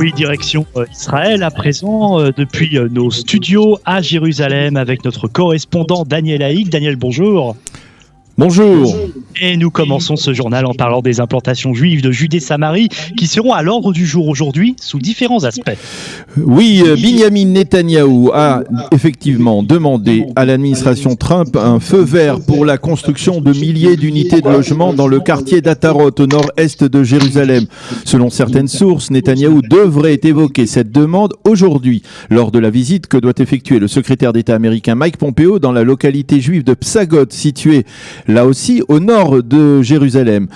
Oui, direction Israël à présent, depuis nos studios à Jérusalem avec notre correspondant Daniel Haïk. Daniel, bonjour. Bonjour. Et nous commençons ce journal en parlant des implantations juives de Judée-Samarie qui seront à l'ordre du jour aujourd'hui sous différents aspects. Oui, Binyamin Netanyahou a effectivement demandé à l'administration Trump un feu vert pour la construction de milliers d'unités de logement dans le quartier d'Atarot au nord-est de Jérusalem. Selon certaines sources, Netanyahou devrait évoquer cette demande aujourd'hui lors de la visite que doit effectuer le secrétaire d'État américain Mike Pompeo dans la localité juive de Psagot, située là aussi au nord de Jérusalem.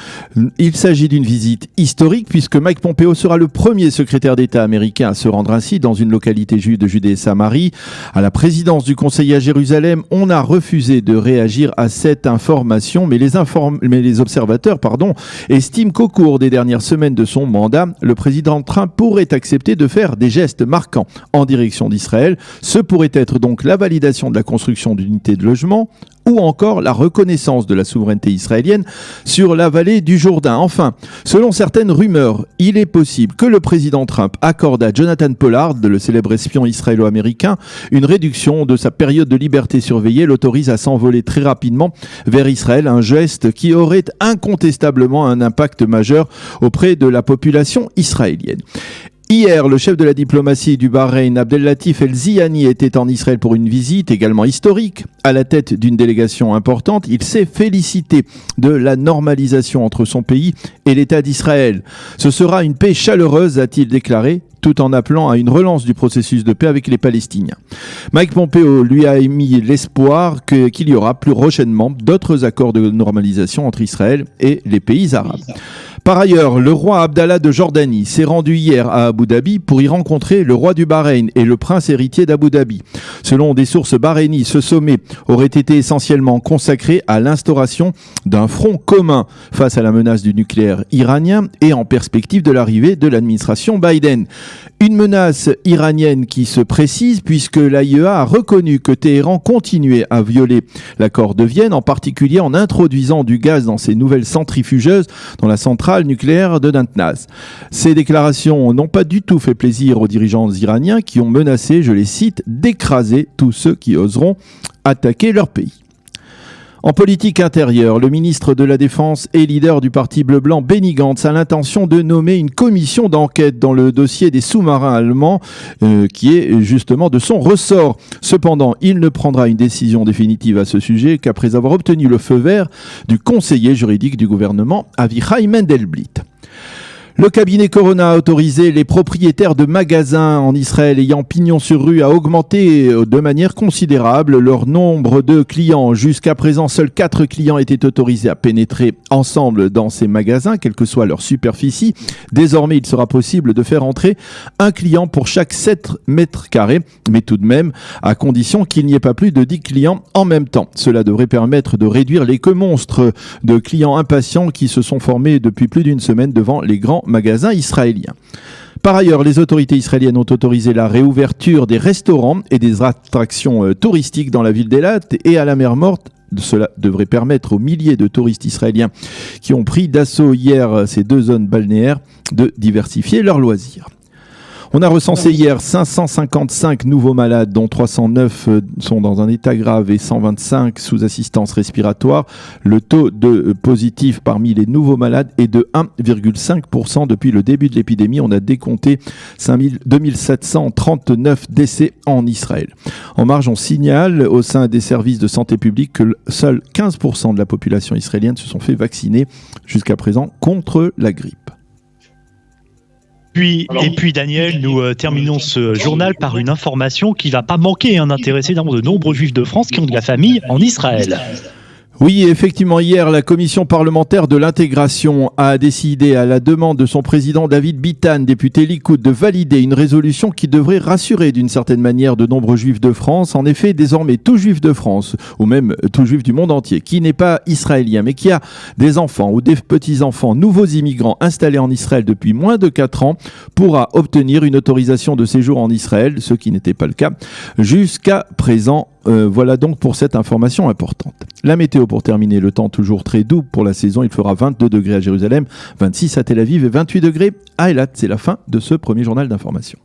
Il s'agit d'une visite historique puisque Mike Pompeo sera le premier secrétaire d'État américain à se rendre ainsi dans une localité juive de Judée et Samarie. À la présidence du Conseil à Jérusalem, on a refusé de réagir à cette information, mais les observateurs estiment qu'au cours des dernières semaines de son mandat, le président Trump pourrait accepter de faire des gestes marquants en direction d'Israël. Ce pourrait être donc la validation de la construction d'unités de logement, ou encore la reconnaissance de la souveraineté israélienne sur la vallée du Jourdain. Enfin, selon certaines rumeurs, il est possible que le président Trump accorde à Jonathan Pollard, le célèbre espion israélo-américain, une réduction de sa période de liberté surveillée, l'autorise à s'envoler très rapidement vers Israël, un geste qui aurait incontestablement un impact majeur auprès de la population israélienne. Hier, le chef de la diplomatie du Bahreïn, Abdellatif El-Ziyani, était en Israël pour une visite également historique. À la tête d'une délégation importante, il s'est félicité de la normalisation entre son pays et l'État d'Israël. Ce sera une paix chaleureuse, a-t-il déclaré, tout en appelant à une relance du processus de paix avec les Palestiniens. Mike Pompeo lui a émis l'espoir qu'il y aura plus prochainement d'autres accords de normalisation entre Israël et les pays arabes. Par ailleurs, le roi Abdallah de Jordanie s'est rendu hier à Abu Dhabi pour y rencontrer le roi du Bahreïn et le prince héritier d'Abu Dhabi. Selon des sources bahreïnies, ce sommet aurait été essentiellement consacré à l'instauration d'un front commun face à la menace du nucléaire iranien et en perspective de l'arrivée de l'administration Biden. Une menace iranienne qui se précise puisque l'AIEA a reconnu que Téhéran continuait à violer l'accord de Vienne, en particulier en introduisant du gaz dans ses nouvelles centrifugeuses dans la centrale nucléaire de Natanz. Ces déclarations n'ont pas du tout fait plaisir aux dirigeants iraniens qui ont menacé, je les cite, d'écraser tous ceux qui oseront attaquer leur pays. En politique intérieure, le ministre de la Défense et leader du parti bleu-blanc Benny Gantz a l'intention de nommer une commission d'enquête dans le dossier des sous-marins allemands qui est justement de son ressort. Cependant, il ne prendra une décision définitive à ce sujet qu'après avoir obtenu le feu vert du conseiller juridique du gouvernement Avichai Mendelblit. Le cabinet Corona a autorisé les propriétaires de magasins en Israël ayant pignon sur rue à augmenter de manière considérable leur nombre de clients. Jusqu'à présent, seuls 4 clients étaient autorisés à pénétrer ensemble dans ces magasins, quelle que soit leur superficie. Désormais, il sera possible de faire entrer un client pour chaque 7 mètres carrés, mais tout de même à condition qu'il n'y ait pas plus de 10 clients en même temps. Cela devrait permettre de réduire les queues monstres de clients impatients qui se sont formés depuis plus d'une semaine devant les grands magasins israéliens. Par ailleurs, les autorités israéliennes ont autorisé la réouverture des restaurants et des attractions touristiques dans la ville d'Eilat et à la mer Morte. Cela devrait permettre aux milliers de touristes israéliens qui ont pris d'assaut hier ces deux zones balnéaires de diversifier leurs loisirs. On a recensé hier 555 nouveaux malades, dont 309 sont dans un état grave et 125 sous assistance respiratoire. Le taux de positif parmi les nouveaux malades est de 1,5% depuis le début de l'épidémie. On a décompté 2739 décès en Israël. En marge, on signale au sein des services de santé publique que seuls 15% de la population israélienne se sont fait vacciner jusqu'à présent contre la grippe. Et puis Daniel, nous terminons ce journal par une information qui ne va pas manquer d'intéresser de nombreux juifs de France qui ont de la famille en Israël. Oui, effectivement, hier, la commission parlementaire de l'intégration a décidé, à la demande de son président David Bitan, député Likoud, de valider une résolution qui devrait rassurer d'une certaine manière de nombreux juifs de France. En effet, désormais, tout juif de France, ou même tout juif du monde entier, qui n'est pas israélien, mais qui a des enfants ou des petits-enfants, nouveaux immigrants installés en Israël depuis moins de 4 ans, pourra obtenir une autorisation de séjour en Israël, ce qui n'était pas le cas jusqu'à présent. Voilà donc pour cette information importante. La météo pour terminer, le temps toujours très doux pour la saison. Il fera 22 degrés à Jérusalem, 26 à Tel Aviv et 28 degrés à Eilat. C'est la fin de ce premier journal d'information.